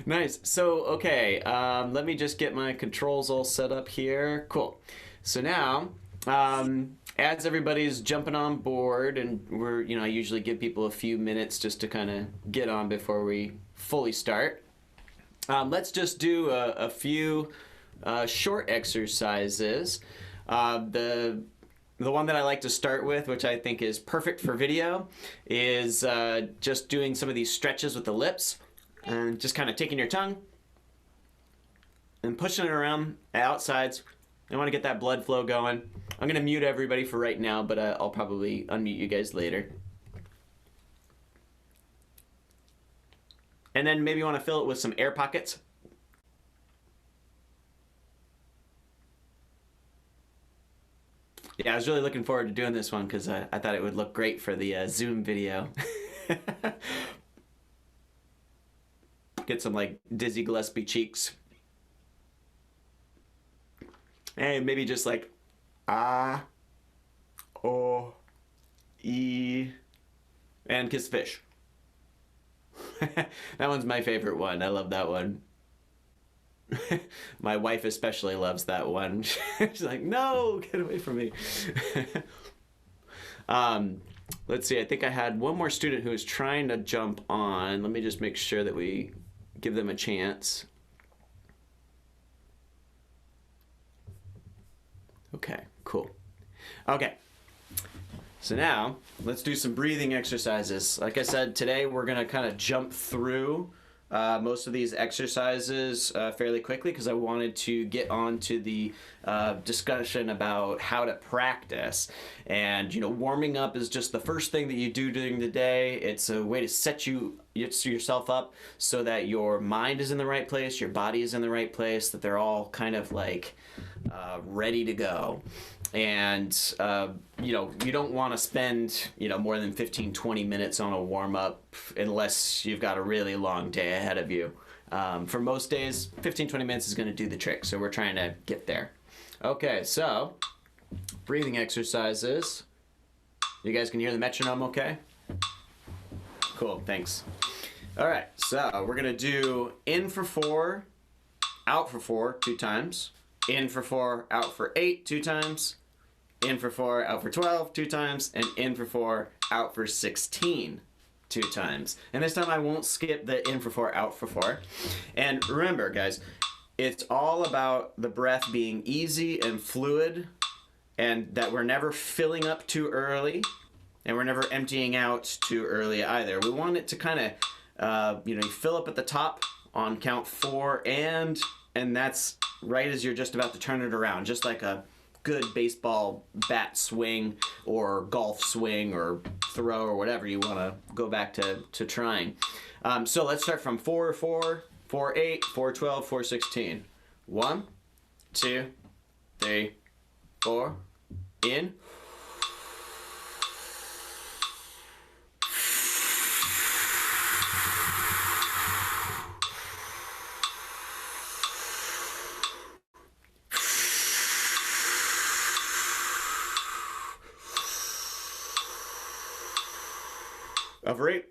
Nice. So, okay, let me just get my controls all set up here. Cool. So now, as everybody's jumping on board, and I usually give people a few minutes just to kind of get on before we fully start. Let's just do a few short exercises. The one that I like to start with, which I think is perfect for video, is just doing some of these stretches with the lips and just kind of taking your tongue and pushing it around outsides. I want to get that blood flow going. I'm going to mute everybody for right now, but I'll probably unmute you guys later. And then maybe you want to fill it with some air pockets. Yeah, I was really looking forward to doing this one because I thought it would look great for the Zoom video. Get some like Dizzy Gillespie cheeks. And maybe just like ah, oh, e, and kiss fish. That one's my favorite one. I love that one. My wife especially loves that one. She's like, no, get away from me. Let's see, I think I had one more student who was trying to jump on. Let me just make sure that we give them a chance. Okay, cool. Okay, so now let's do some breathing exercises. Like I said, today we're gonna kind of jump through most of these exercises fairly quickly because I wanted to get on to the discussion about how to practice. And warming up is just the first thing that you do during the day. It's a way to set yourself up so that your mind is in the right place, your body is in the right place, that they're all kind of like ready to go. And you don't want to spend more than 15-20 minutes on a warm-up unless you've got a really long day ahead of you. For most days, 15-20 minutes is going to do the trick, so we're trying to get there. Okay, so breathing exercises. You guys can hear the metronome okay? Cool, thanks. All right, so we're going to do in for 4, out for 4 2 times. In for 4, out for 8 2 times. In for 4, out for 12 2 times. And in for 4, out for 16 2 times. And this time I won't skip the in for 4, out for 4. And remember, guys, it's all about the breath being easy and fluid, and that we're never filling up too early, and we're never emptying out too early either. We want it to kind of, you fill up at the top on count 4, and that's right as you're just about to turn it around, just like a good baseball bat swing or golf swing or throw or whatever you want to go back to trying. So let's start from 4 4 4 8 4 12 4 16. 1 2 3 4. In. Over 8.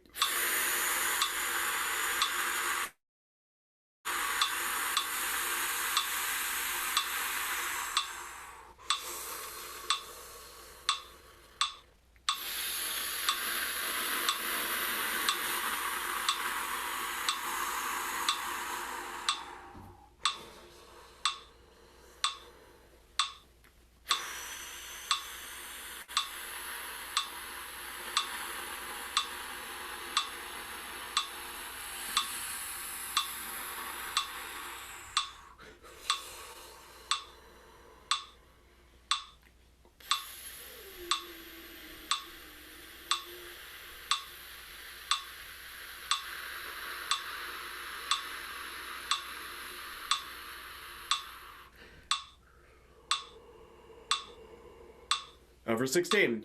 Over 16.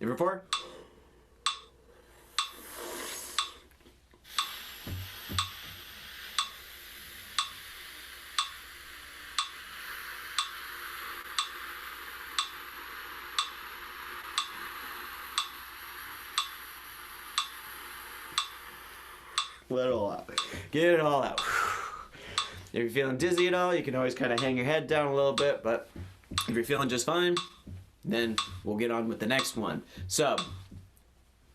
Over 4. Let it all out. Get it all out. If you're feeling dizzy at all, you can always kind of hang your head down a little bit, but if you're feeling just fine, then we'll get on with the next one. So,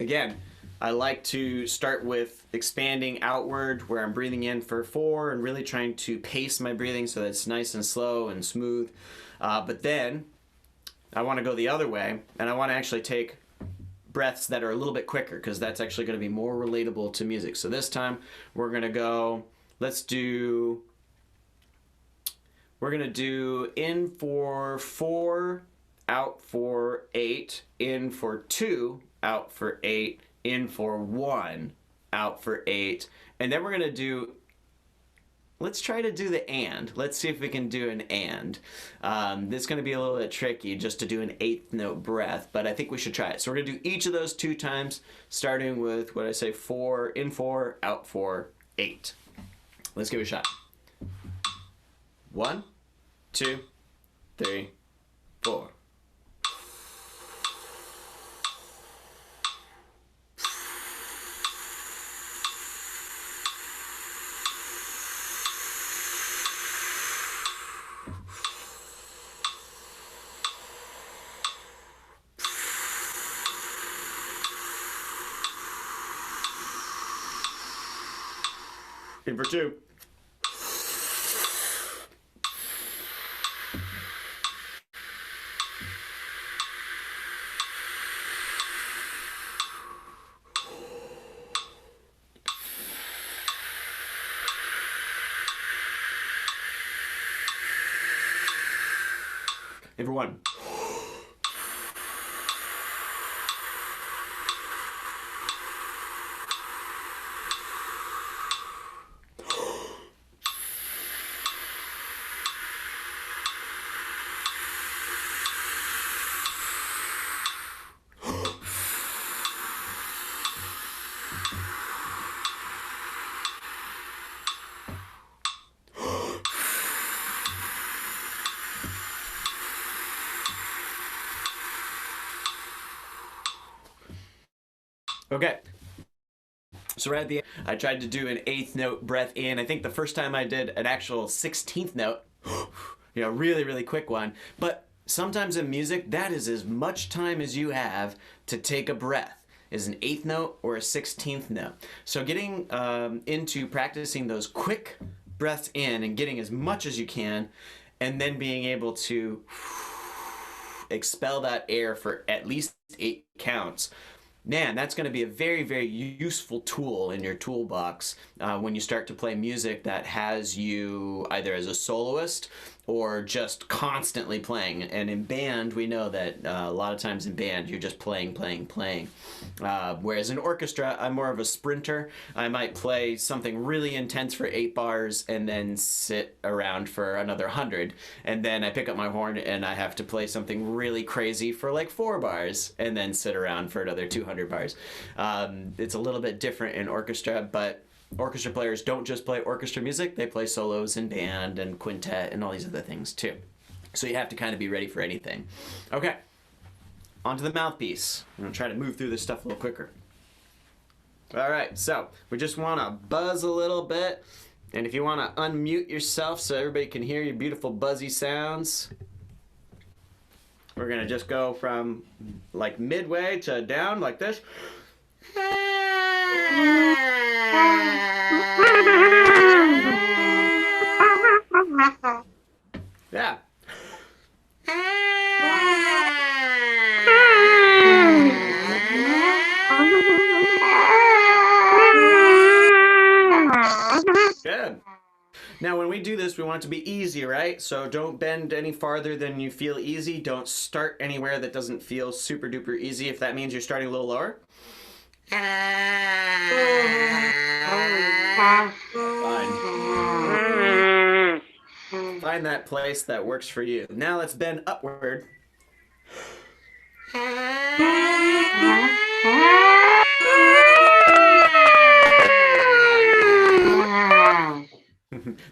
again, I like to start with expanding outward where I'm breathing in for 4 and really trying to pace my breathing so that it's nice and slow and smooth. But then I want to go the other way, and I want to actually take breaths that are a little bit quicker because that's actually going to be more relatable to music. So this time we're going to go, we're going to do in for 4, out for 8, in for 2, out for 8, in for 1, out for 8. And then we're going to do, let's try to do the and. Let's see if we can do an and. This is going to be a little bit tricky just to do an 8th note breath, but I think we should try it. So we're going to do each of those 2 times, starting with what I say, 4, in 4, out for 8. Let's give it a shot. 1, 2, 3, 4. In for 2. In for 1. Okay, so right at the end, I tried to do an 8th note breath in. I think the first time I did an actual 16th note, really, really quick one. But sometimes in music, that is as much time as you have to take a breath, is an 8th note or a 16th note. So getting into practicing those quick breaths in and getting as much as you can, and then being able to expel that air for at least 8 counts. Man, that's going to be a very, very useful tool in your toolbox when you start to play music that has you either as a soloist or just constantly playing. And in band, we know that a lot of times in band, you're just playing. Whereas in orchestra, I'm more of a sprinter. I might play something really intense for 8 bars and then sit around for another 100. And then I pick up my horn and I have to play something really crazy for like 4 bars and then sit around for another 200 bars. It's a little bit different in orchestra, but orchestra players don't just play orchestra music, they play solos and band and quintet and all these other things too. So you have to kind of be ready for anything. Okay, onto the mouthpiece. I'm gonna try to move through this stuff a little quicker. All right, so we just wanna buzz a little bit, and if you wanna unmute yourself so everybody can hear your beautiful buzzy sounds, we're gonna just go from like midway to down like this. Yeah. Good. Now when we do this, we want it to be easy, right? So don't bend any farther than you feel easy. Don't start anywhere that doesn't feel super duper easy. If that means you're starting a little lower. Fine. Find that place that works for you. Now let's bend upward.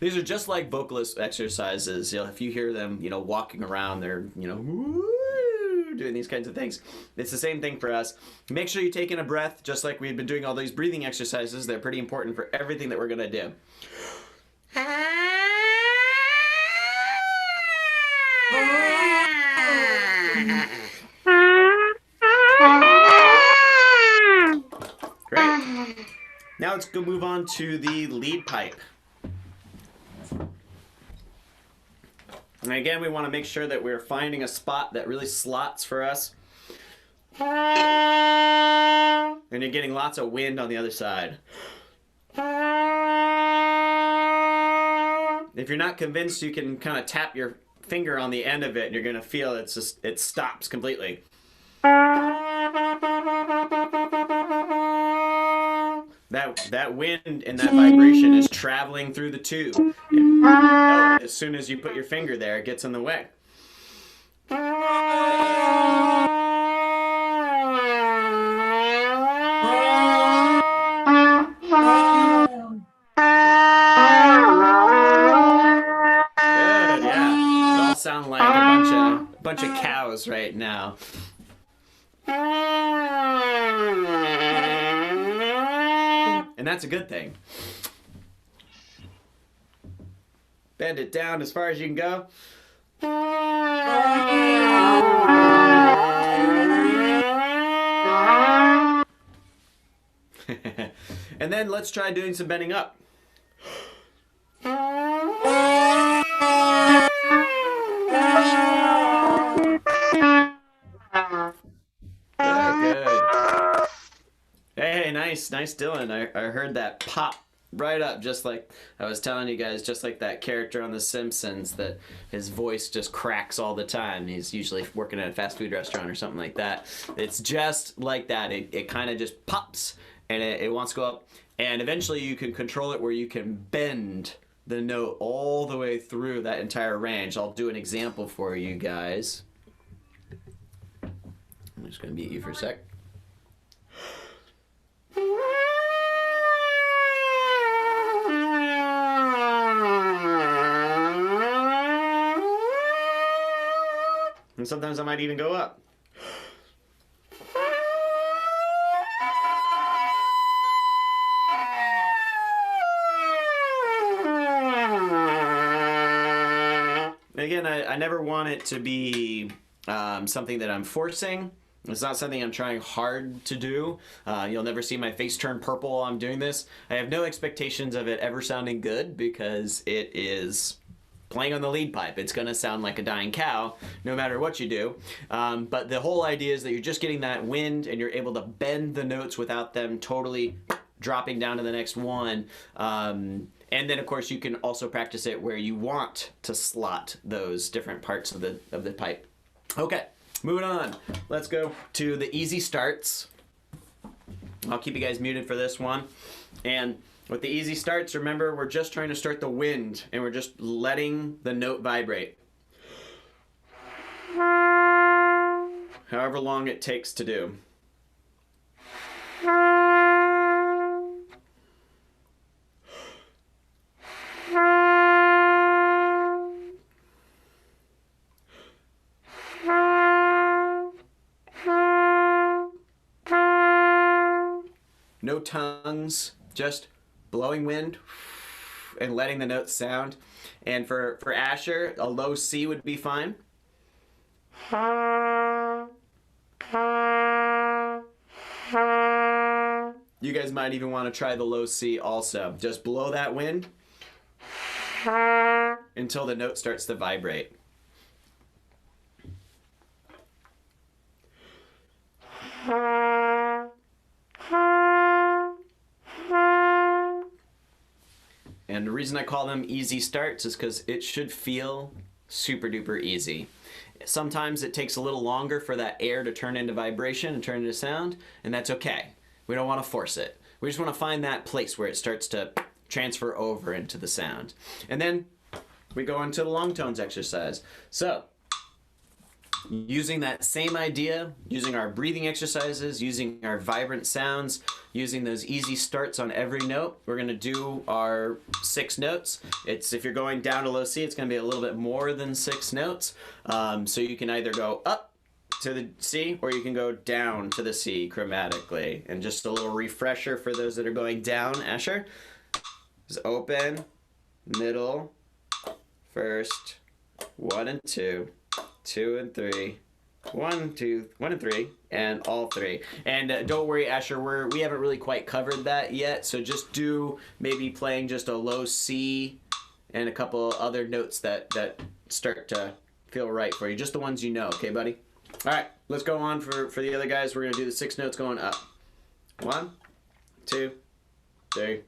These are just like vocalist exercises. If you hear them, walking around, they're, doing these kinds of things. It's the same thing for us. Make sure you take in a breath, just like we've been doing all these breathing exercises. They're pretty important for everything that we're going to do. Great. Now let's go move on to the lead pipe. And again, we want to make sure that we're finding a spot that really slots for us. And you're getting lots of wind on the other side. If you're not convinced, you can kind of tap your finger on the end of it and you're going to feel it stops completely. That wind and that vibration is traveling through the tube. And as soon as you put your finger there, it gets in the way. Good, yeah. We all sound like a bunch of cows right now. And that's a good thing. Bend it down as far as you can go. And then let's try doing some bending up. Hey, nice, Dylan. I heard that pop right up, just like I was telling you guys, just like that character on The Simpsons, that his voice just cracks all the time. He's usually working at a fast food restaurant or something like that. It's just like that. It kind of just pops, and it wants to go up. And eventually you can control it where you can bend the note all the way through that entire range. I'll do an example for you guys. I'm just going to mute you for a sec. And sometimes I might even go up. Again, I never want it to be something that I'm forcing. It's not something I'm trying hard to do. You'll never see my face turn purple while I'm doing this. I have no expectations of it ever sounding good because it is playing on the lead pipe. It's going to sound like a dying cow no matter what you do. But the whole idea is that you're just getting that wind and you're able to bend the notes without them totally dropping down to the next one. And then, of course, you can also practice it where you want to slot those different parts of the pipe. Okay, moving on. Let's go to the easy starts. I'll keep you guys muted for this one. And with the easy starts, remember, we're just trying to start the wind, and we're just letting the note vibrate. However long it takes to do. No tongues, just blowing wind and letting the notes sound. And for Asher, a low C would be fine. You guys might even want to try the low C also. Just blow that wind until the note starts to vibrate. And the reason I call them easy starts is because it should feel super duper easy. Sometimes it takes a little longer for that air to turn into vibration and turn into sound, and that's okay. We don't want to force it. We just want to find that place where it starts to transfer over into the sound. And then we go into the long tones exercise. So, using that same idea, using our breathing exercises, using our vibrant sounds, using those easy starts on every note, we're going to do our 6 notes. If you're going down to low C, it's going to be a little bit more than 6 notes. So you can either go up, to the C, or you can go down to the C chromatically. And just a little refresher for those that are going down, Asher, is open, middle, first, 1 and 2, 2 and 3, 1, 2, 1 and 3, and all 3. And don't worry, Asher, we haven't really quite covered that yet, so just do maybe playing just a low C and a couple other notes that start to feel right for you. Just the ones you know, okay, buddy? All right, let's go on for the other guys. We're going to do the 6 notes going up. 1, 2, 3.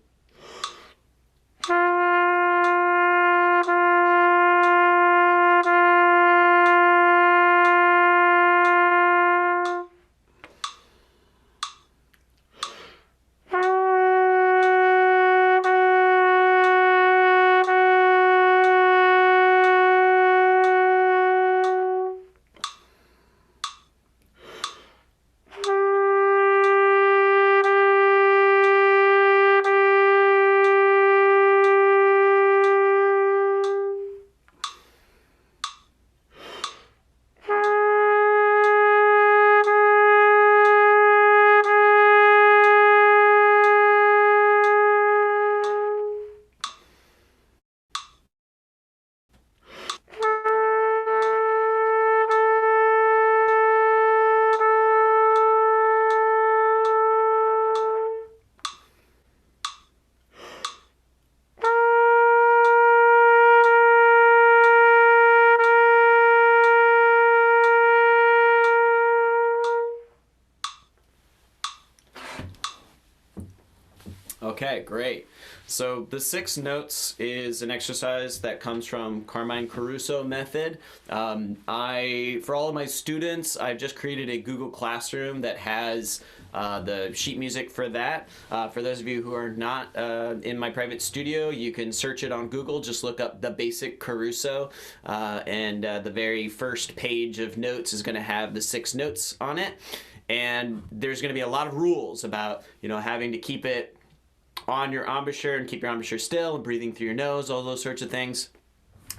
Okay, great. So the 6 notes is an exercise that comes from Carmine Caruso method. For all of my students, I've just created a Google Classroom that has the sheet music for that. For those of you who are not in my private studio, you can search it on Google. Just look up the basic Caruso, and the very first page of notes is going to have the 6 notes on it. And there's going to be a lot of rules about, having to keep it on your embouchure and keep your embouchure still and breathing through your nose, all those sorts of things.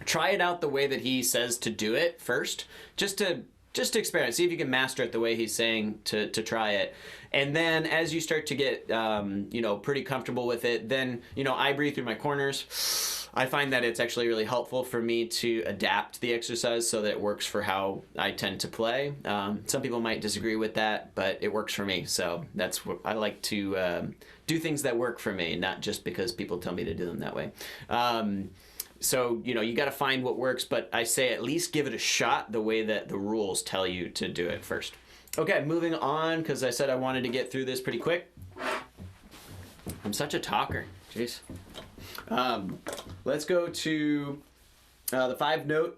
Try it out the way that he says to do it first, just to experiment, see if you can master it the way he's saying to try it. And then as you start to get pretty comfortable with it, then I breathe through my corners. I find that it's actually really helpful for me to adapt the exercise so that it works for how I tend to play. Some people might disagree with that, but it works for me. So that's what I like to do, things that work for me, not just because people tell me to do them that way. So, you got to find what works, but I say at least give it a shot the way that the rules tell you to do it first. Okay, moving on, because I said I wanted to get through this pretty quick. I'm such a talker. Jeez. Let's go to the 5-note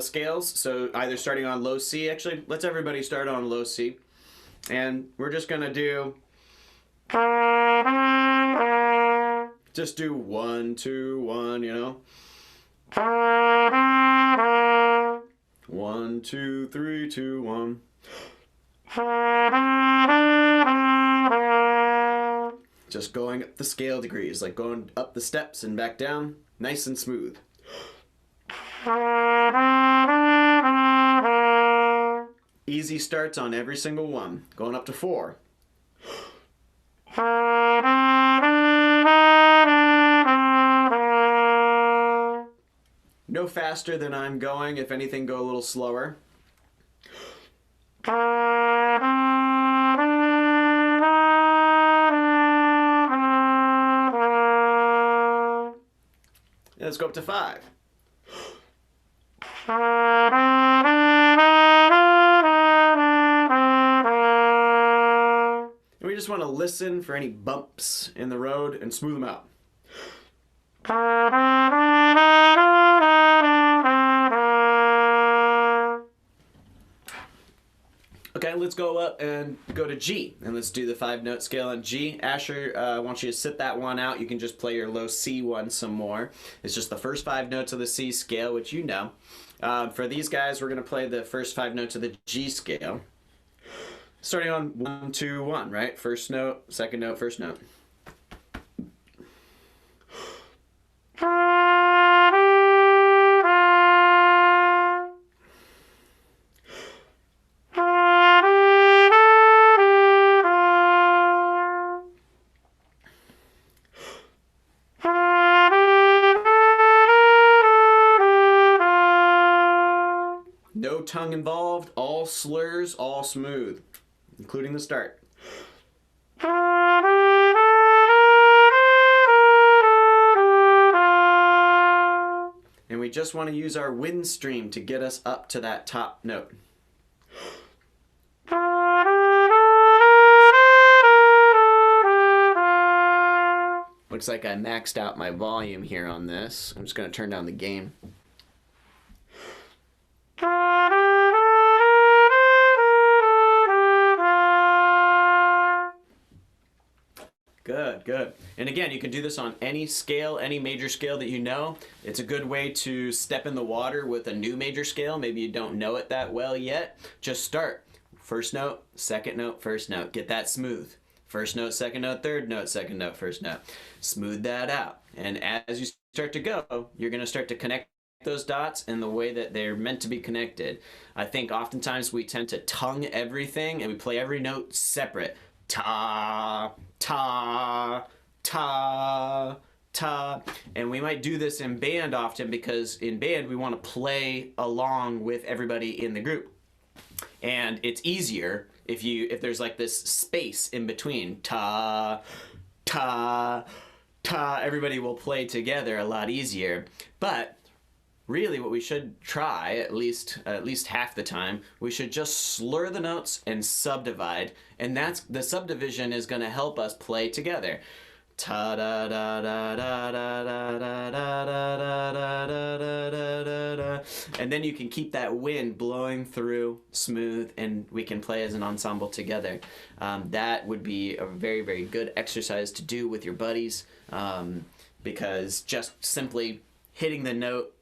scales. So either starting on low C. Actually, let's everybody start on low C. And we're just going to do... Just do 1, 2, 1, 1, 2, 3, 2, 1. Just going up the scale degrees, like going up the steps and back down, nice and smooth. Easy starts on every single one, going up to 4. No faster than I'm going. If anything, go a little slower. Let's go up to 5. And we just want to listen for any bumps in the road and smooth them out. Okay, let's go up and go to G, and let's do the 5-note scale on G. Asher, I want you to sit that one out. You can just play your low C one some more. It's just the first 5 notes of the C scale, which you know. For these guys, we're going to play the first 5 notes of the G scale. Starting on 1, 2, 1, right? First note, second note, first note. no tongue involved, all slurs, all smooth, including the start. And we just want to use our wind stream to get us up to that top note. Looks like I maxed out my volume here on this. I'm just going to turn down the gain. Good, good. And again, you can do this on any scale, any major scale that you know. It's a good way to step in the water with a new major scale. Maybe you don't know it that well yet. Just start. First note, second note, first note. Get that smooth. First note, second note, third note, second note, first note. Smooth that out. And as you start to go, you're going to start to connect those dots in the way that they're meant to be connected. I think oftentimes we tend to tongue everything and we play every note separate. Ta, ta, ta, ta. And we might do this in band often because in band we want to play along with everybody in the group. And it's easier if there's like this space in between. Ta, ta, ta. Everybody will play together a lot easier. But really what we should try, at least half the time, we should just slur the notes and subdivide, and that's the subdivision is going to help us play together. Ta da da da da da da da da da da da da da. And then you can keep that wind blowing through smooth, and we can play as an ensemble together. That would be a very, very good exercise to do with your buddies, because just simply hitting the note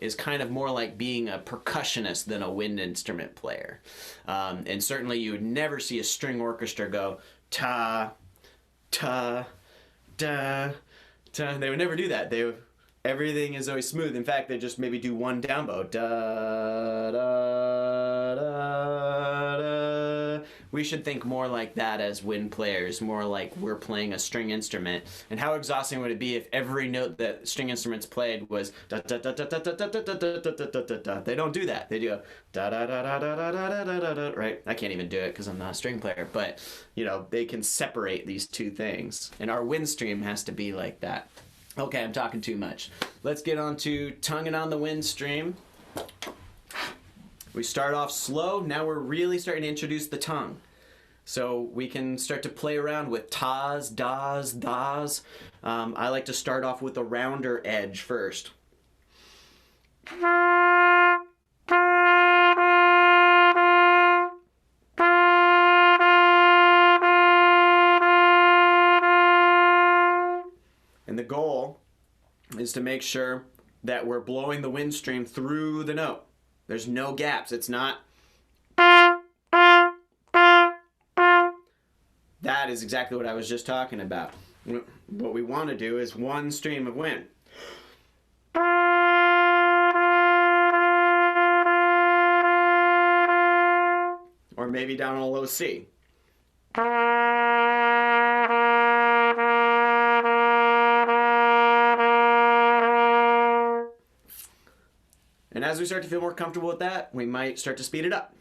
is kind of more like being a percussionist than a wind instrument player. And certainly you would never see a string orchestra go ta, ta, da, ta. They would never do that. Everything is always smooth. In fact, they just maybe do one down bow. Da, da, da, da. We should think more like that as wind players, more like we're playing a string instrument. And how exhausting would it be if every note that string instruments played was da da da da da da da da da da da da da da. They don't do that. They do da da da da da da da da da da. Right? I can't even do it because I'm not a string player. But you know, they can separate these two things, and our wind stream has to be like that. Okay, I'm talking too much. Let's get on to tonguing on the wind stream. We start off slow. Now we're really starting to introduce the tongue. So we can start to play around with tas, das, das. I like to start off with a rounder edge first. And the goal is to make sure that we're blowing the wind stream through the note. There's no gaps. It's not. That is exactly what I was just talking about. What we want to do is one stream of wind. Or maybe down on a low C. And as we start to feel more comfortable with that, we might start to speed it up.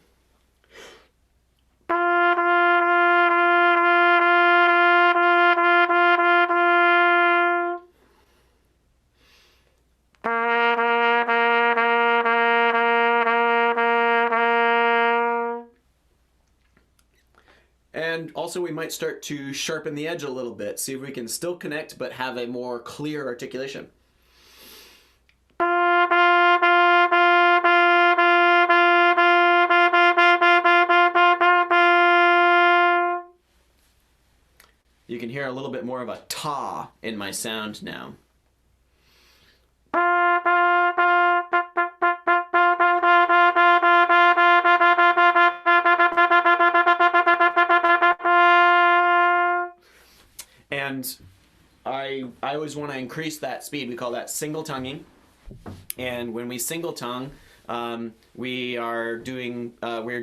And also we might start to sharpen the edge a little bit, see if we can still connect but have a more clear articulation. You can hear a little bit more of a ta in my sound now. And I always want to increase that speed. We call that single tonguing. And when we single tongue, we're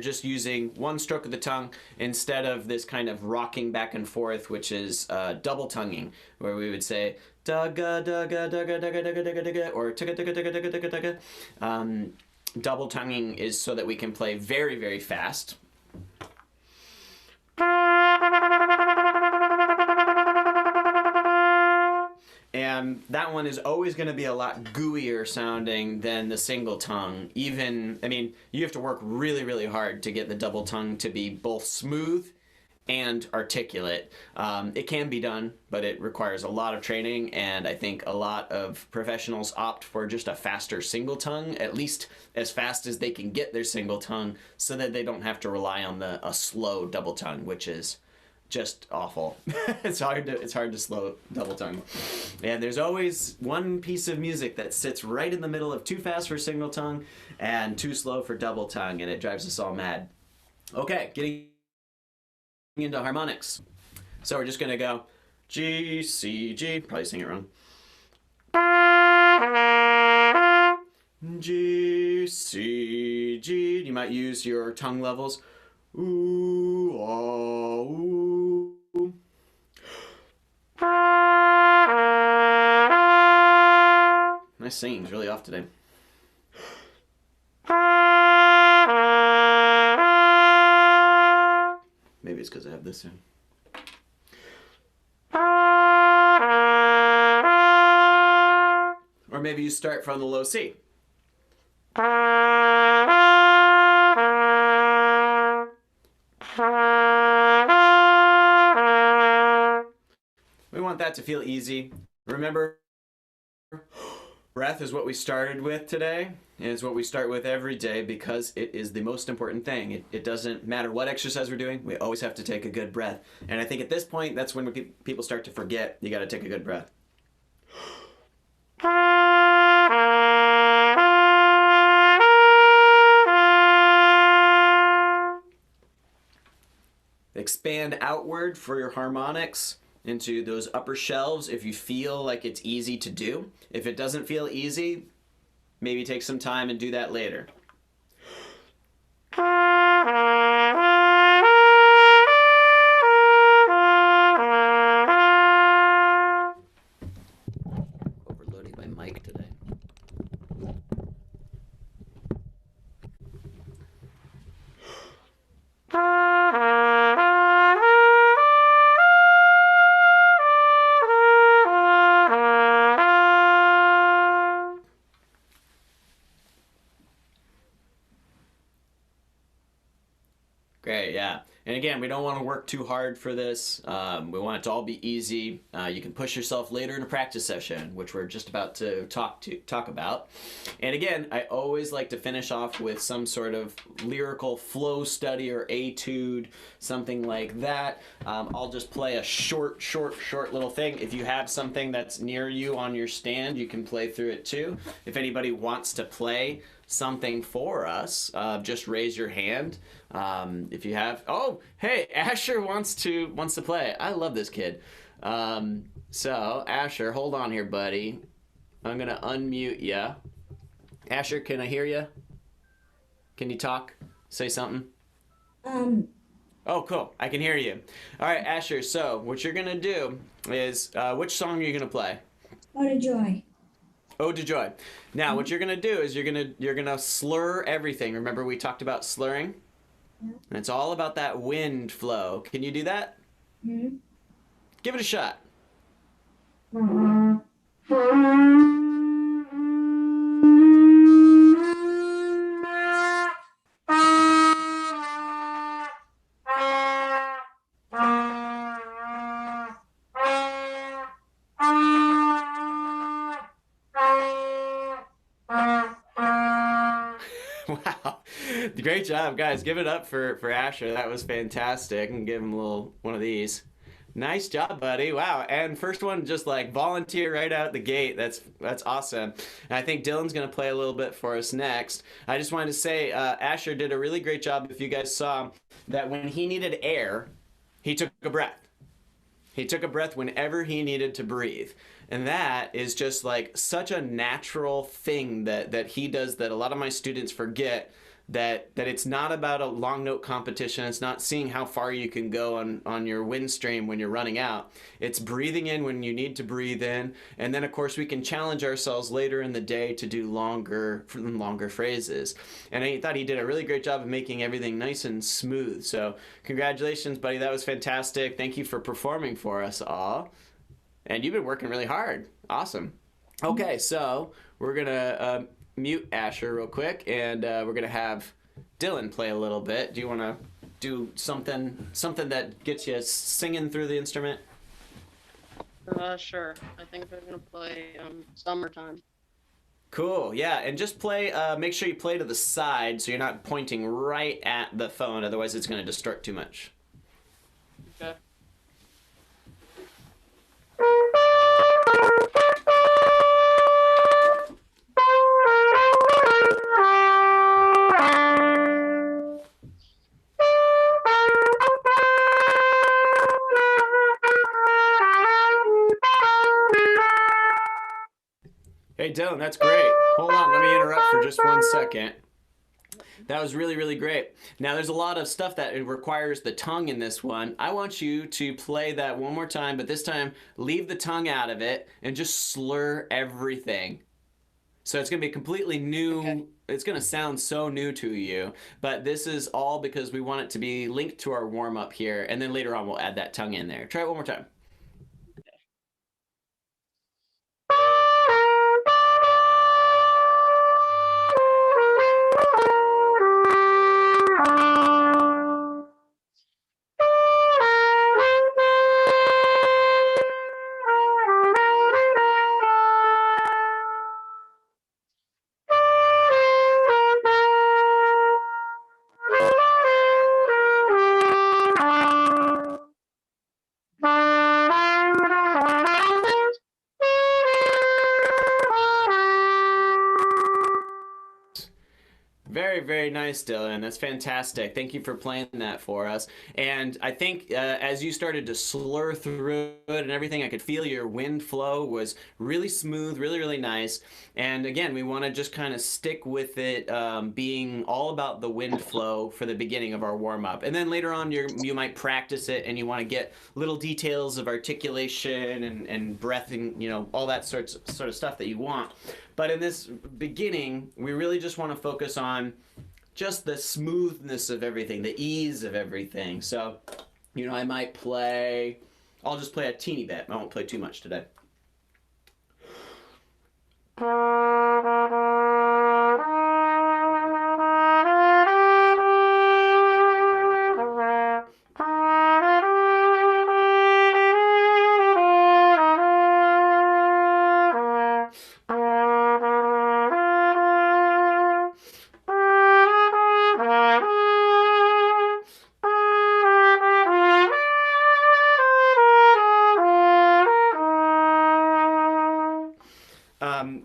just using one stroke of the tongue instead of this kind of rocking back and forth, which is double tonguing, where we would say dugga dugga dugga dugga dugga dugga dugga or tugga tugga tugga tugga tugga tugga. double tonguing is so that we can play very, very fast. And that one is always going to be a lot gooier sounding than the single tongue. Even, I mean, you have to work really, really hard to get the double tongue to be both smooth and articulate. It can be done, but it requires a lot of training, and I think a lot of professionals opt for just a faster single tongue, at least as fast as they can get their single tongue, so that they don't have to rely on a slow double tongue, which is just awful. It's hard to slow double tongue. And there's always one piece of music that sits right in the middle of too fast for single tongue and too slow for double tongue, and it drives us all mad. Okay, getting into harmonics. So we're just gonna go G, C, G, probably sing it wrong. G, C, G. You might use your tongue levels. Ooh, ah, ooh. My singing's really off today. Maybe it's because I have this in. Or maybe you start from the low C. We want that to feel easy. Remember, breath is what we started with today, and it's what we start with every day because it is the most important thing. It doesn't matter what exercise we're doing, we always have to take a good breath. And I think at this point, that's when people start to forget you got to take a good breath. Expand outward for your harmonics into those upper shelves if you feel like it's easy to do. If it doesn't feel easy, maybe take some time and do that later. Overloading my mic today. Great, yeah. And again, we don't want to work too hard for this. We want it to all be easy. You can push yourself later in a practice session, which we're just about to talk about. And again, I always like to finish off with some sort of lyrical flow study or etude, something like that. I'll just play a short little thing. If you have something that's near you on your stand, you can play through it too. If anybody wants to play something for us, just raise your hand. If you have, oh, hey, Asher wants to play. I love this kid. So Asher, hold on here, buddy. I'm gonna unmute ya. Asher, can I hear you? Can you talk? Say something. Oh, cool. I can hear you. All right, Asher. So what you're gonna do is, which song are you gonna play? Ode to Joy. Ode to Joy. Now, what you're gonna do is you're gonna slur everything. Remember we talked about slurring? Yeah. And it's all about that wind flow. Can you do that? Mm-hmm. Give it a shot. Wow. Great job, guys. Give it up for Asher. That was fantastic. And give him a little one of these. Nice job, buddy. Wow. And first one, just like volunteer right out the gate. That's awesome. And I think Dylan's going to play a little bit for us next. I just wanted to say Asher did a really great job. If you guys saw that when he needed air, he took a breath. He took a breath whenever he needed to breathe. And that is just like such a natural thing that he does that a lot of my students forget, that it's not about a long note competition. It's not seeing how far you can go on your wind stream when you're running out. It's breathing in when you need to breathe in. And then, of course, we can challenge ourselves later in the day to do longer phrases. And I thought he did a really great job of making everything nice and smooth. So congratulations, buddy. That was fantastic. Thank you for performing for us all. And you've been working really hard. Awesome. Okay, so we're going to mute Asher real quick, and we're going to have Dylan play a little bit. Do you want to do something that gets you singing through the instrument? Sure. I think we're going to play Summertime. Cool, yeah, and just play, make sure you play to the side so you're not pointing right at the phone, otherwise it's going to distort too much. Okay. Hey Dylan, that's great. Hold on, let me interrupt for just 1 second. That was really, really great. Now there's a lot of stuff that it requires the tongue in this one. I want you to play that one more time, but this time leave the tongue out of it and just slur everything. So it's going to be completely new. Okay. It's going to sound so new to you, but this is all because we want it to be linked to our warm-up here, and then later on we'll add that tongue in there. Try it one more time. Very, very nice, Dylan. That's fantastic. Thank you for playing that for us. And I think as you started to slur through it and everything, I could feel your wind flow was really smooth, really, really nice. And again, we want to just kind of stick with it being all about the wind flow for the beginning of our warm-up. And then later on, you might practice it and you want to get little details of articulation and breathing, you know, all that sort of stuff that you want. But in this beginning, we really just want to focus on just the smoothness of everything, the ease of everything. So, you know, I'll just play a teeny bit. I won't play too much today.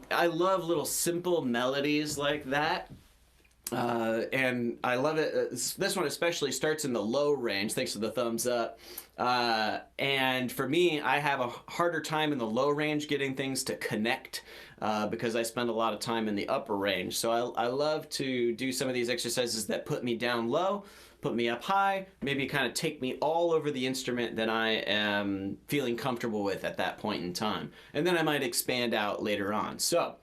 I love little simple melodies like that. And I love it. This one especially starts in the low range, thanks to the thumbs up. And for me, I have a harder time in the low range getting things to connect because I spend a lot of time in the upper range. So I love to do some of these exercises that put me down low, put me up high, maybe kind of take me all over the instrument that I am feeling comfortable with at that point in time. And then I might expand out later on. So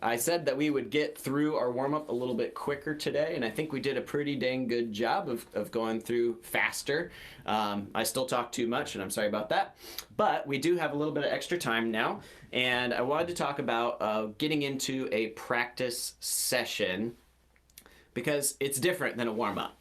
I said that we would get through our warm-up a little bit quicker today, and I think we did a pretty dang good job of going through faster. I still talk too much, and I'm sorry about that. But we do have a little bit of extra time now, and I wanted to talk about getting into a practice session because it's different than a warm-up.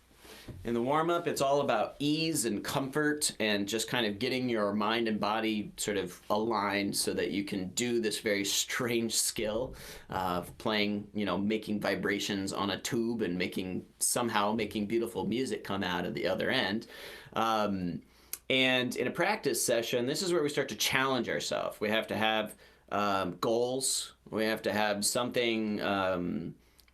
In the warm-up, it's all about ease and comfort and just kind of getting your mind and body sort of aligned so that you can do this very strange skill of playing, you know, making vibrations on a tube and somehow making beautiful music come out of the other end. And in a practice session, this is where we start to challenge ourselves. We have to have goals. We have to have something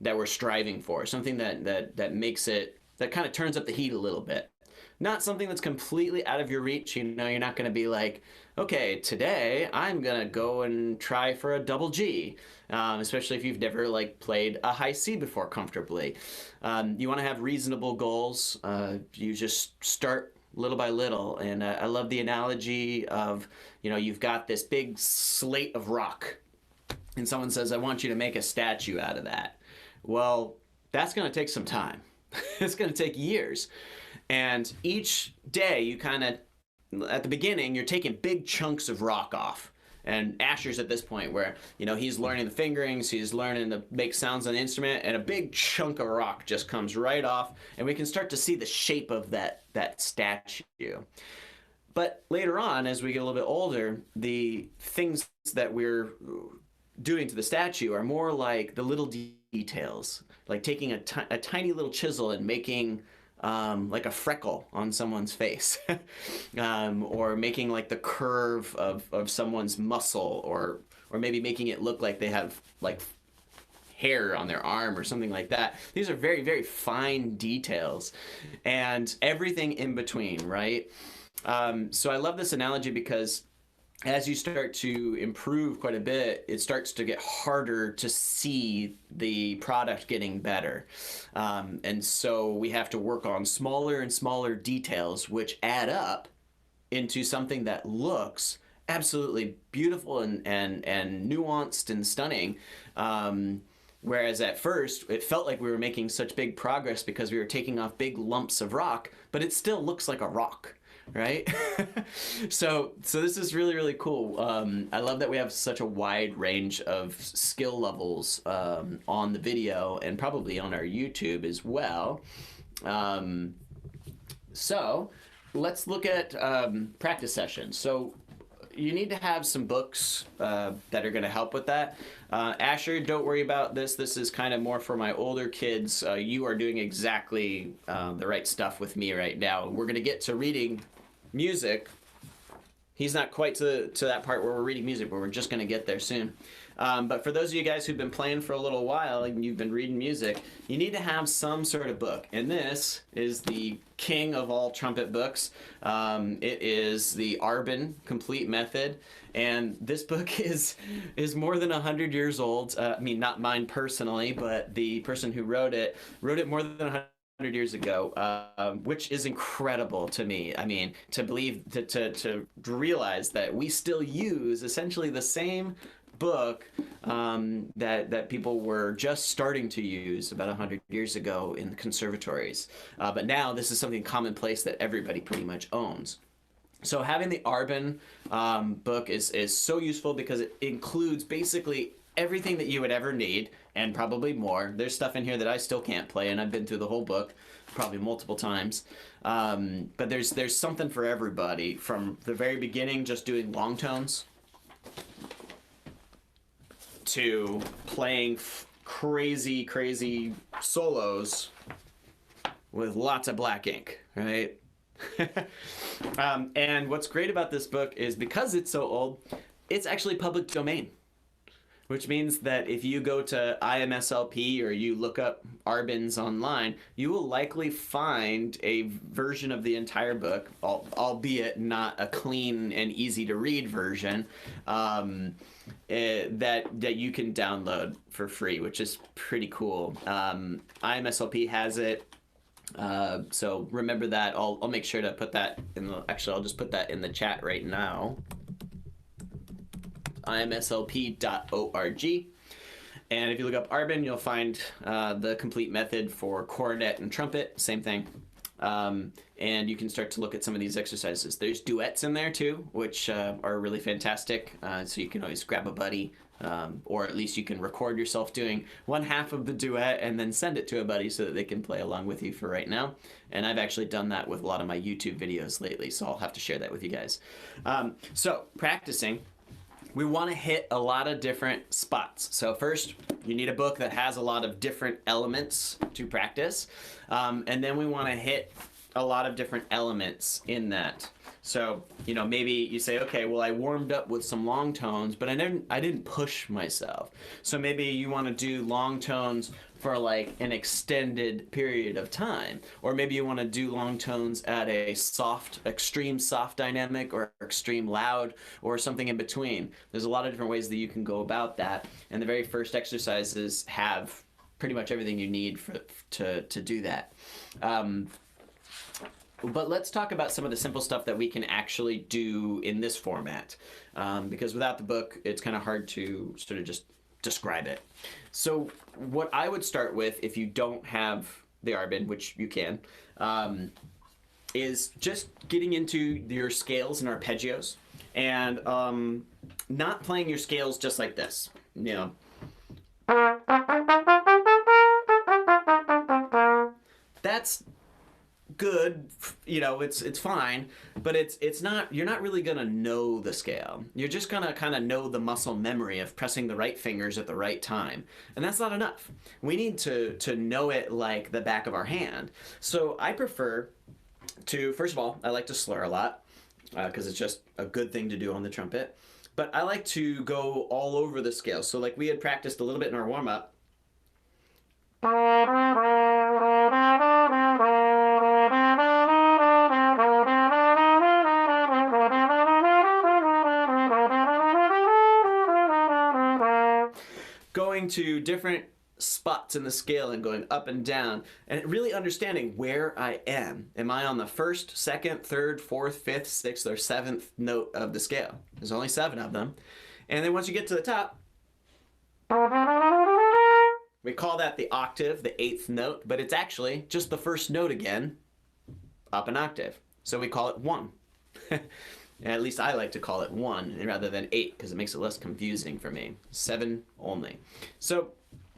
that we're striving for, something that makes it, that kind of turns up the heat a little bit. not something that's completely out of your reach. You know, you're not going to be like, okay, today I'm going to go and try for a double G, especially if you've never like played a high C before comfortably. You want to have reasonable goals. You just start little by little. And I love the analogy of, you know, you've got this big slate of rock and someone says, I want you to make a statue out of that. Well, that's going to take some time. It's going to take years. And each day you kind of, at the beginning, you're taking big chunks of rock off. And Asher's at this point where, you know, he's learning the fingerings, he's learning to make sounds on the instrument, and a big chunk of rock just comes right off, and we can start to see the shape of that statue. But later on, as we get a little bit older, the things that we're doing to the statue are more like the little details, like taking a tiny little chisel and making like a freckle on someone's face, or making like the curve of someone's muscle, or maybe making it look like they have like hair on their arm or something like that. These are very, very fine details, and everything in between, right? So I love this analogy because as you start to improve quite a bit, it starts to get harder to see the product getting better. And so we have to work on smaller and smaller details, which add up into something that looks absolutely beautiful and nuanced and stunning. Whereas at first, it felt like we were making such big progress because we were taking off big lumps of rock, but it still looks like a rock. Right? So this is really, really cool. I love that we have such a wide range of skill levels on the video and probably on our YouTube as well. So let's look at practice sessions. So you need to have some books that are going to help with that. Asher, don't worry about this. This is kind of more for my older kids. You are doing exactly the right stuff with me right now. We're going to get to reading music. He's not quite to that part where we're reading music, but we're just going to get there soon. But for those of you guys who've been playing for a little while and you've been reading music, you need to have some sort of book. And this is the king of all trumpet books. It is the Arbin Complete Method. And this book is more than 100 years old. I mean, not mine personally, but the person who wrote it more than 100 years ago, which is incredible to me. I mean, to believe, to realize that we still use essentially the same book that people were just starting to use about 100 years ago in the conservatories. But now this is something commonplace that everybody pretty much owns. So having the Arbin book is so useful because it includes basically everything that you would ever need, and probably more. There's stuff in here that I still can't play, and I've been through the whole book probably multiple times. But there's something for everybody, from the very beginning, just doing long tones, to playing crazy solos with lots of black ink, right? And what's great about this book is because it's so old, it's actually public domain. Which means that if you go to IMSLP or you look up Arbins online, you will likely find a version of the entire book, albeit not a clean and easy to read version, that you can download for free, which is pretty cool. IMSLP has it. So remember that. I'll make sure to put that in the, actually I'll just put that in the chat right now. imslp.org. And if you look up Arbin, you'll find the complete method for cornet and trumpet, same thing. And you can start to look at some of these exercises. There's duets in there too, which are really fantastic. So you can always grab a buddy, or at least you can record yourself doing one half of the duet and then send it to a buddy so that they can play along with you for right now. And I've actually done that with a lot of my YouTube videos lately, so I'll have to share that with you guys. So practicing. We want to hit a lot of different spots. So first, you need a book that has a lot of different elements to practice. And then we want to hit a lot of different elements in that. So, you know, maybe you say, okay, well, I warmed up with some long tones, but I didn't push myself. So maybe you want to do long tones for like an extended period of time, or maybe you want to do long tones at a soft, extreme soft dynamic, or extreme loud, or something in between. There's a lot of different ways that you can go about that, and the very first exercises have pretty much everything you need to do that. But let's talk about some of the simple stuff that we can actually do in this format, because without the book, it's kind of hard to sort of just describe it. So what I would start with, if you don't have the Arbin, which you can, is just getting into your scales and arpeggios, and not playing your scales just like this, you know. That's good, you know, it's fine, but it's not, you're not really gonna know the scale. You're just gonna kind of know the muscle memory of pressing the right fingers at the right time, and that's not enough. We need to know it like the back of our hand. So I prefer to, first of all, I like to slur a lot, because it's just a good thing to do on the trumpet, but I like to go all over the scale. So like we had practiced a little bit in our warm-up. Going to different spots in the scale and going up and down, and really understanding where I am. Am I on the first, second, third, fourth, fifth, sixth, or seventh note of the scale? There's only 7 of them. And then once you get to the top, we call that the octave, the 8th note, but it's actually just the first note again, up an octave. So we call it 1. At least I like to call it 1 rather than 8, because it makes it less confusing for me. 7 only. So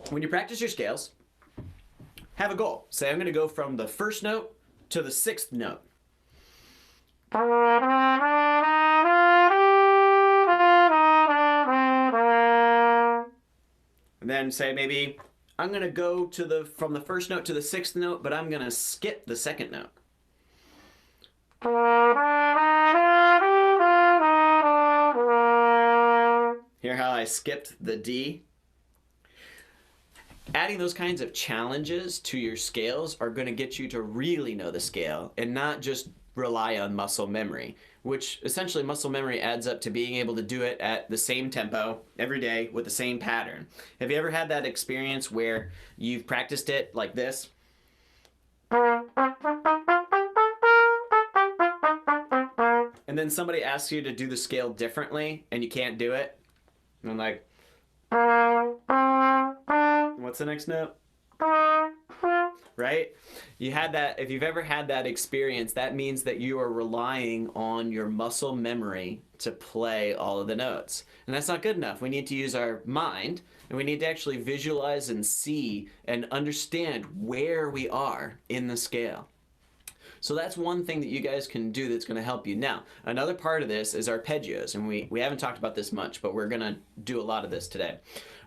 when you practice your scales, have a goal. Say, I'm going to go from the first note to the 6th note. And then say, maybe I'm going to go to from the first note to the 6th note, but I'm going to skip the 2nd note. Hear how I skipped the D? Adding those kinds of challenges to your scales are going to get you to really know the scale and not just rely on muscle memory, which essentially muscle memory adds up to being able to do it at the same tempo every day with the same pattern. Have you ever had that experience where you've practiced it like this? And then somebody asks you to do the scale differently and you can't do it? And I'm like, what's the next note? Right? You had that, if you've ever had that experience, that means that you are relying on your muscle memory to play all of the notes. And that's not good enough. We need to use our mind, and we need to actually visualize and see and understand where we are in the scale. So that's one thing that you guys can do that's going to help you. Now, another part of this is arpeggios, and we haven't talked about this much, but we're going to do a lot of this today.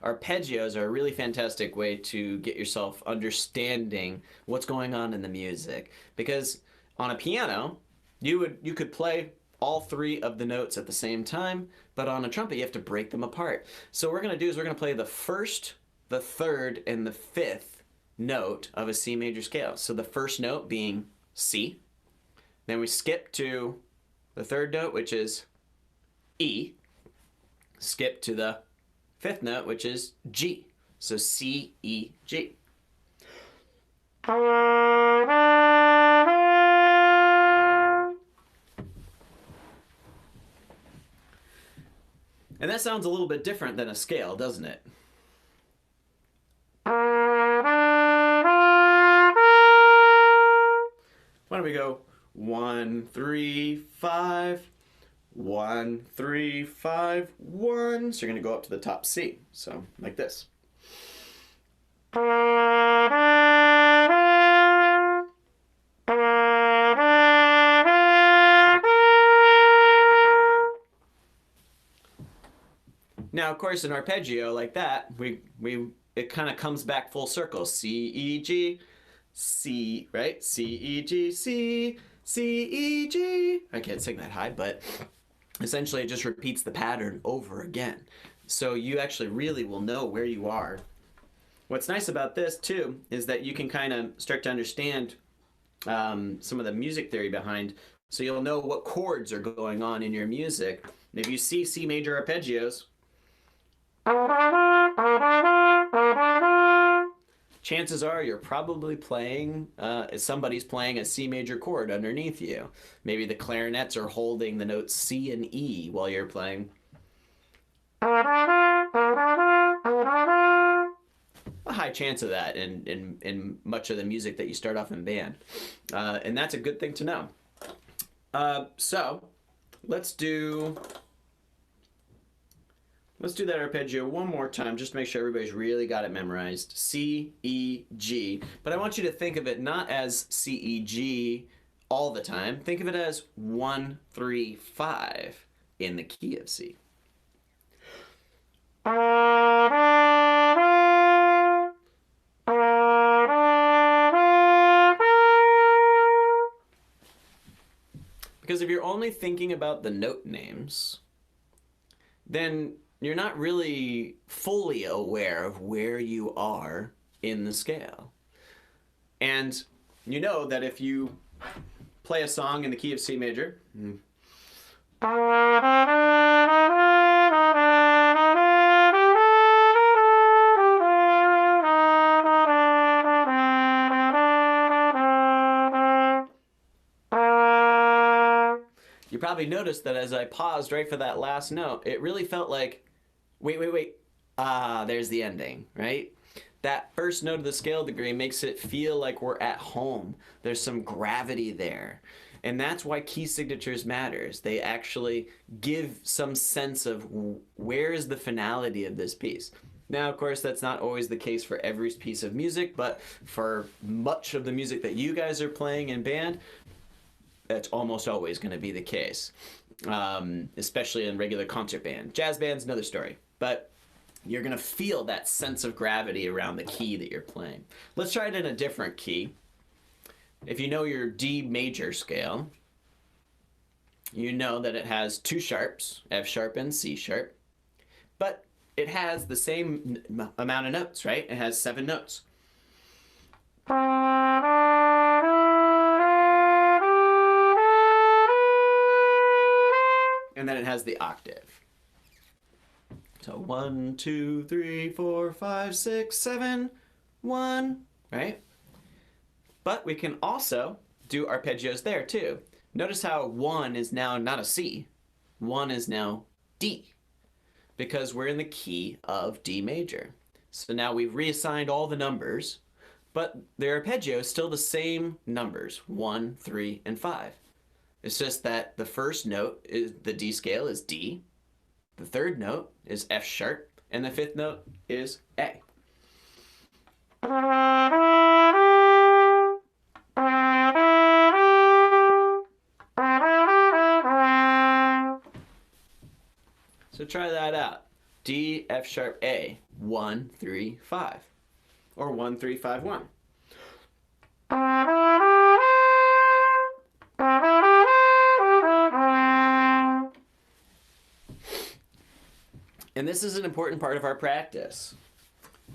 Arpeggios are a really fantastic way to get yourself understanding what's going on in the music, because on a piano, you could play all 3 of the notes at the same time, but on a trumpet, you have to break them apart. So what we're going to do is we're going to play the 1st, the 3rd, and the 5th note of a C major scale. So the first note being C. Then we skip to the 3rd note, which is E. Skip to the 5th note, which is G. So C, E, G. And that sounds a little bit different than a scale, doesn't it? Why don't we go 1, 3, 5, 1, 3, 5, 1. So you're going to go up to the top C. So like this. Now, of course, an arpeggio like that, it kind of comes back full circle. C, E, G, C, right? C, E, G, C, C, E, G. I can't sing that high, but essentially it just repeats the pattern over again. So you actually really will know where you are. What's nice about this too is that you can kind of start to understand some of the music theory behind, so you'll know what chords are going on in your music. And if you see C major arpeggios, chances are you're probably playing, somebody's playing a C major chord underneath you. Maybe the clarinets are holding the notes C and E while you're playing. A high chance of that in much of the music that you start off in band. And that's a good thing to know. So let's do that arpeggio one more time, just to make sure everybody's really got it memorized. C, E, G. But I want you to think of it not as C, E, G all the time. Think of it as 1, 3, 5 in the key of C. Because if you're only thinking about the note names, then you're not really fully aware of where you are in the scale. And you know that if you play a song in the key of C major, you probably noticed that as I paused right for that last note, it really felt like, wait. There's the ending, right? That first note of the scale degree makes it feel like we're at home. There's some gravity there. And that's why key signatures matters. They actually give some sense of where is the finality of this piece. Now, of course, that's not always the case for every piece of music, but for much of the music that you guys are playing in band, that's almost always going to be the case, especially in regular concert band. Jazz band's another story, but you're going to feel that sense of gravity around the key that you're playing. Let's try it in a different key. If you know your D major scale, you know that it has two sharps, F sharp and C sharp, but it has the same amount of notes, right? It has 7 notes. And then it has the octave. So 1, 2, 3, 4, 5, 6, 7, 1, right? But we can also do arpeggios there too. Notice how 1 is now not a C. 1 is now D, because we're in the key of D major. So now we've reassigned all the numbers, but the arpeggio is still the same numbers, 1, 3, and 5. It's just that the first note is the D scale is D, the third note is F sharp, and the fifth note is A. So try that out. D, F sharp, A, 1, 3, 5, or 1, 3, 5, 1. And this is an important part of our practice,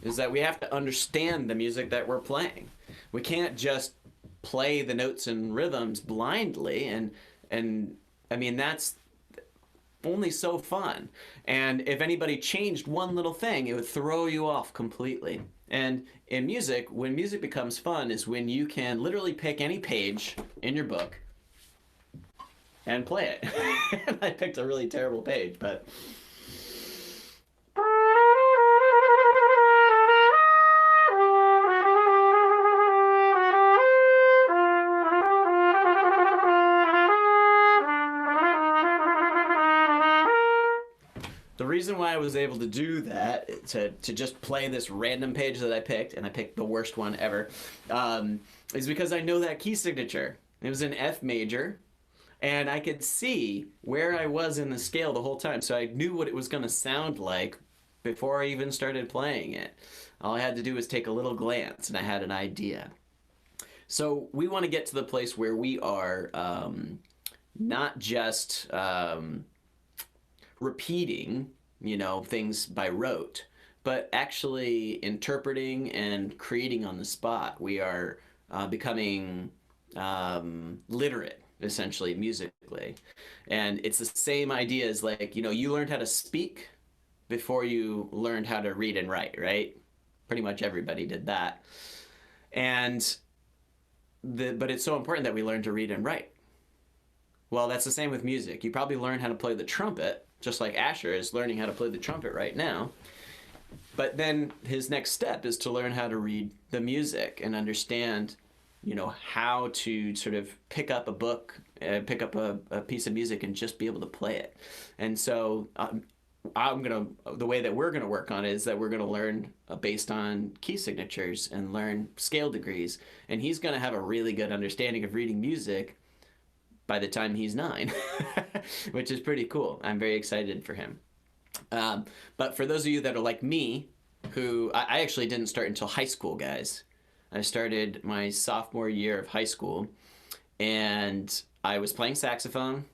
is that we have to understand the music that we're playing. We can't just play the notes and rhythms blindly, and I mean, that's only so fun. And if anybody changed one little thing, it would throw you off completely. And in music, when music becomes fun is when you can literally pick any page in your book and play it. I picked a really terrible page, but... The reason why I was able to do that, to just play this random page that I picked, and I picked the worst one ever, is because I know that key signature. It was in F major, and I could see where I was in the scale the whole time, so I knew what it was going to sound like before I even started playing it. All I had to do was take a little glance, and I had an idea. So we want to get to the place where we are not just repeating, things by rote, but actually interpreting and creating on the spot. We are becoming literate, essentially, musically. And it's the same idea as like, you learned how to speak before you learned how to read and write, right? Pretty much everybody did that. And but it's so important that we learn to read and write. Well, that's the same with music. You probably learn how to play the trumpet, just like Asher is learning how to play the trumpet right now. But then his next step is to learn how to read the music and understand, how to sort of pick up a book, pick up a piece of music and just be able to play it. And so the way that we're gonna work on it is that we're gonna learn based on key signatures and learn scale degrees. And he's gonna have a really good understanding of reading music by the time he's 9, which is pretty cool. I'm very excited for him. But for those of you that are like me, who I actually didn't start until high school, guys. I started my sophomore year of high school, and I was playing saxophone.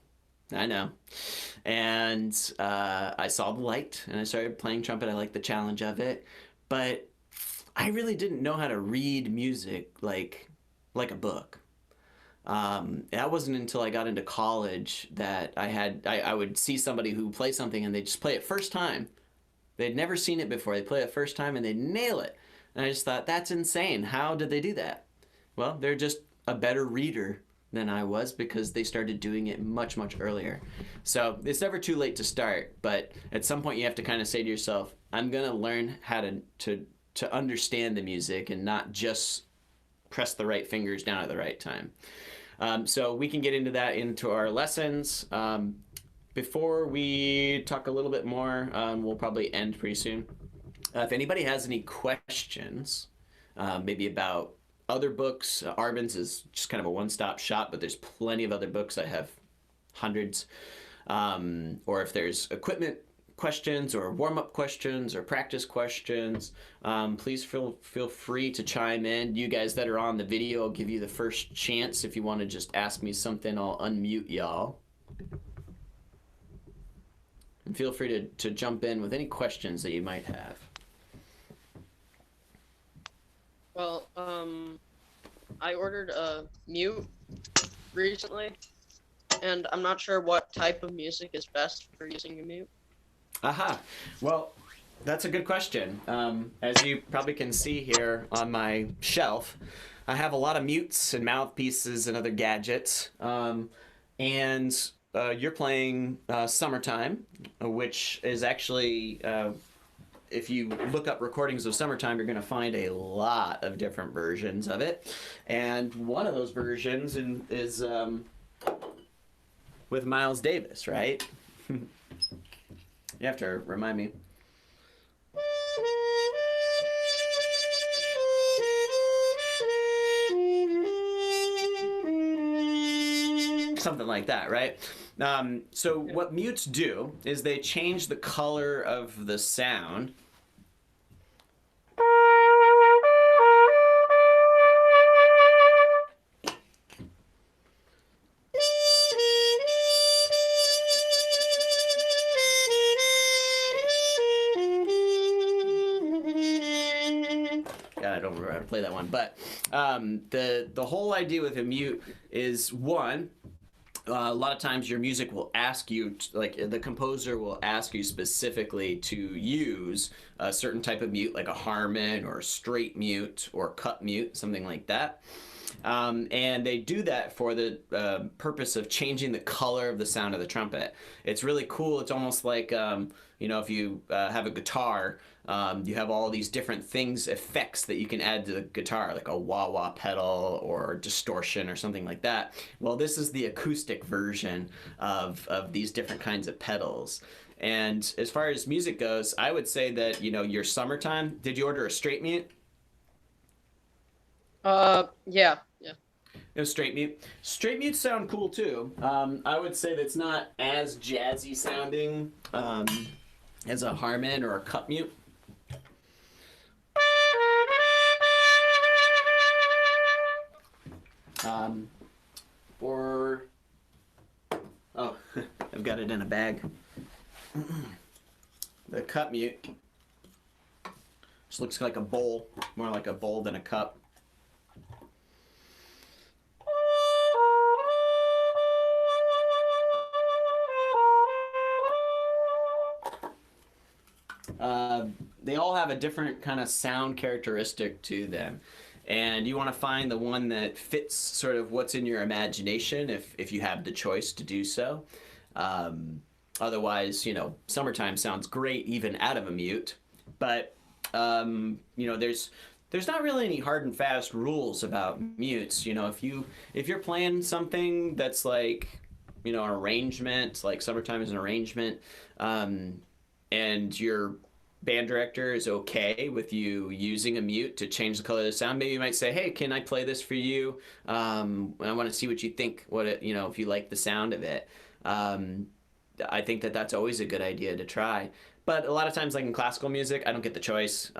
I know. And I saw the light, and I started playing trumpet. I liked the challenge of it. But I really didn't know how to read music like a book. That wasn't until I got into college that I would see somebody who play something and they just play it first time. They'd never seen it before. They play it first time and they nail it. And I just thought, that's insane. How did they do that? Well, they're just a better reader than I was because they started doing it much, much earlier. So it's never too late to start, but at some point you have to kind of say to yourself, I'm going to learn how to understand the music and not just press the right fingers down at the right time. So we can get into our lessons. Before we talk a little bit more, we'll probably end pretty soon. If anybody has any questions, maybe about other books, Arbenz is just kind of a one-stop shop, but there's plenty of other books. I have hundreds. Or if there's equipment questions or warm-up questions or practice questions, please feel free to chime in. You guys that are on the video, I'll give you the first chance. If you want to just ask me something, I'll unmute y'all. And feel free to jump in with any questions that you might have. Well, I ordered a mute recently, and I'm not sure what type of music is best for using a mute. Aha. Well, that's a good question. As you probably can see here on my shelf, I have a lot of mutes and mouthpieces and other gadgets. And you're playing Summertime, which is actually, if you look up recordings of Summertime, you're going to find a lot of different versions of it. And one of those versions is with Miles Davis, right? You have to remind me. Something like that, right? So what mutes do is they change the color of the sound. I don't remember how to play that one, but the whole idea with a mute is one, a lot of times your music will ask you, like the composer will ask you specifically to use a certain type of mute, like a Harman or a straight mute or cut mute, something like that. And they do that for the purpose of changing the color of the sound of the trumpet. It's really cool. It's almost like, if you have a guitar, you have all these different effects that you can add to the guitar, like a wah-wah pedal or distortion or something like that. Well, this is the acoustic version of these different kinds of pedals. And as far as music goes, I would say that, your Summertime, did you order a straight mute? Yeah. No, straight mute. Straight mutes sound cool too. I would say that's not as jazzy sounding as a Harman or a cut mute. Or, oh, I've got it in a bag. The cup mute. Just looks like a bowl, more like a bowl than a cup. They all have a different kind of sound characteristic to them. And you want to find the one that fits sort of what's in your imagination if you have the choice to do so. Otherwise, summertime sounds great even out of a mute. But, there's not really any hard and fast rules about mutes. If you're playing something that's like, an arrangement, like summertime is an arrangement, and your band director is okay with you using a mute to change the color of the sound, maybe you might say, hey, can I play this for you? I want to see what you think, if you like the sound of it. I think that's always a good idea to try. But a lot of times, like in classical music, I don't get the choice.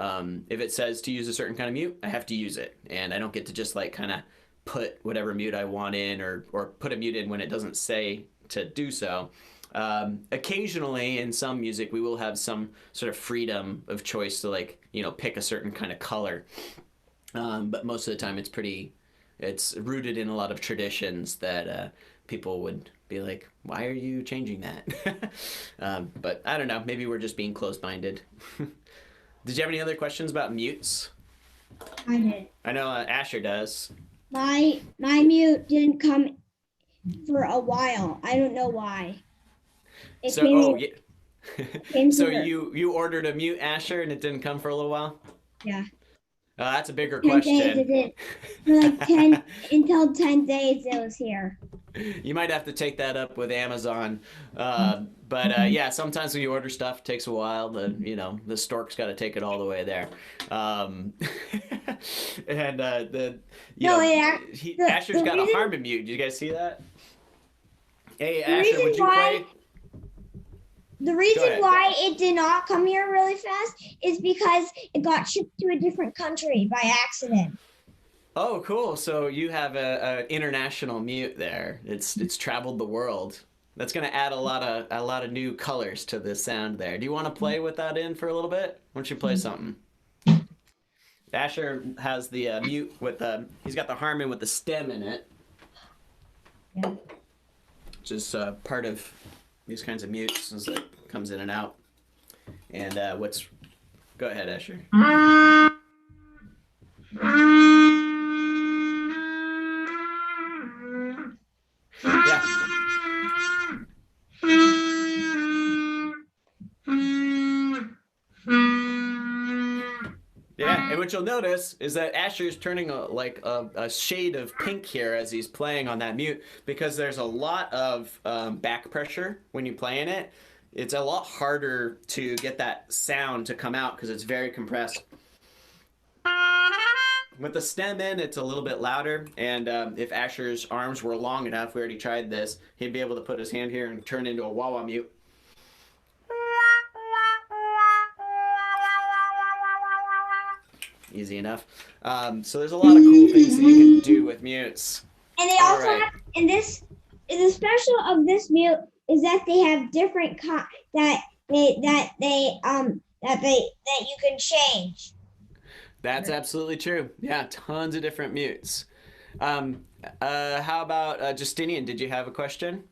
If it says to use a certain kind of mute, I have to use it. And I don't get to just like kind of put whatever mute I want in or put a mute in when it doesn't say to do so. Occasionally in some music we will have some sort of freedom of choice to pick a certain kind of color, but most of the time it's rooted in a lot of traditions that people would be like, why are you changing that? But I don't know, maybe we're just being closed-minded. Did you have any other questions about mutes? I did. I know Asher does. My mute didn't come for a while. I don't know why. So you ordered a mute, Asher, and it didn't come for a little while? Yeah. That's a bigger 10 question. days it did. For like 10 until 10 days it was here. You might have to take that up with Amazon. But yeah, sometimes when you order stuff, it takes a while. The stork's got to take it all the way there. And Asher's got a Harman mute. Did you guys see that? Hey, Asher, would you play? The reason why it did not come here really fast is because it got shipped to a different country by accident. Oh, cool. So you have an international mute there. It's traveled the world. That's going to add a lot of new colors to the sound there. Do you want to play with that in for a little bit? Why don't you play something? Asher has the mute with he's got the Harman with the stem in it. Yeah. Which is part of these kinds of mutes as it comes in and out. And go ahead, Asher. Yeah. Yeah, and what you'll notice is that Asher's turning a shade of pink here as he's playing on that mute, because there's a lot of back pressure when you play in it. It's a lot harder to get that sound to come out because it's very compressed. With the stem in, it's a little bit louder, and if Asher's arms were long enough, we already tried this, he'd be able to put his hand here and turn into a wah-wah mute. Easy enough. So there's a lot of cool things that you can do with mutes. And they also have, and this is the special of this mute is that they have different that you can change. That's absolutely true. Yeah, tons of different mutes. How about Justinian? Did you have a question?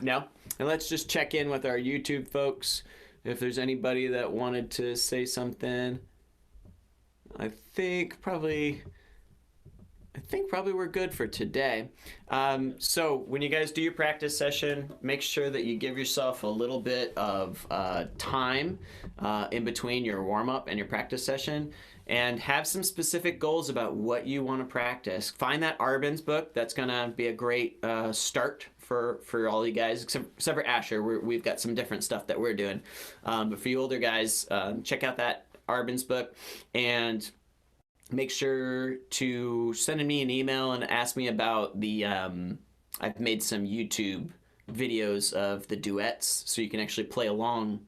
No? And let's just check in with our YouTube folks if there's anybody that wanted to say something. I think probably we're good for today. So when you guys do your practice session, make sure that you give yourself a little bit of time in between your warm-up and your practice session, and have some specific goals about what you want to practice. Find that Arbenz book. That's going to be a great start for all you guys, except for Asher. We've got some different stuff that we're doing. But for you older guys, check out that Arbenz book, and make sure to send me an email and ask me about the I've made some YouTube videos of the duets, so you can actually play along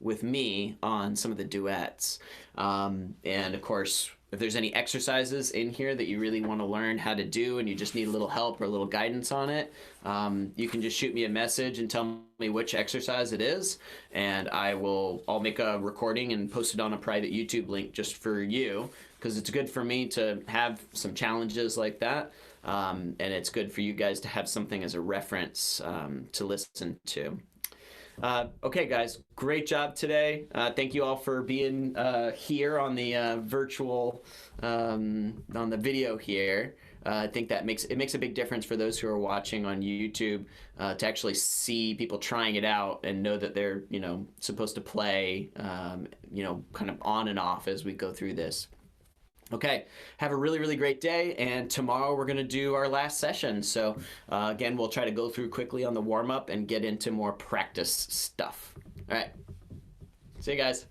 with me on some of the duets. And of course, if there's any exercises in here that you really want to learn how to do and you just need a little help or a little guidance on it, you can just shoot me a message and tell me which exercise it is, and I'll make a recording and post it on a private YouTube link just for you, because it's good for me to have some challenges like that, and it's good for you guys to have something as a reference to listen to. Okay, guys, great job today. Thank you all for being here on the virtual, on the video here. I think that makes a big difference for those who are watching on YouTube to actually see people trying it out and know that they're, supposed to play, kind of on and off as we go through this. Okay, have a really, really great day, and tomorrow we're going to do our last session. So again, we'll try to go through quickly on the warm-up and get into more practice stuff. All right, see you guys.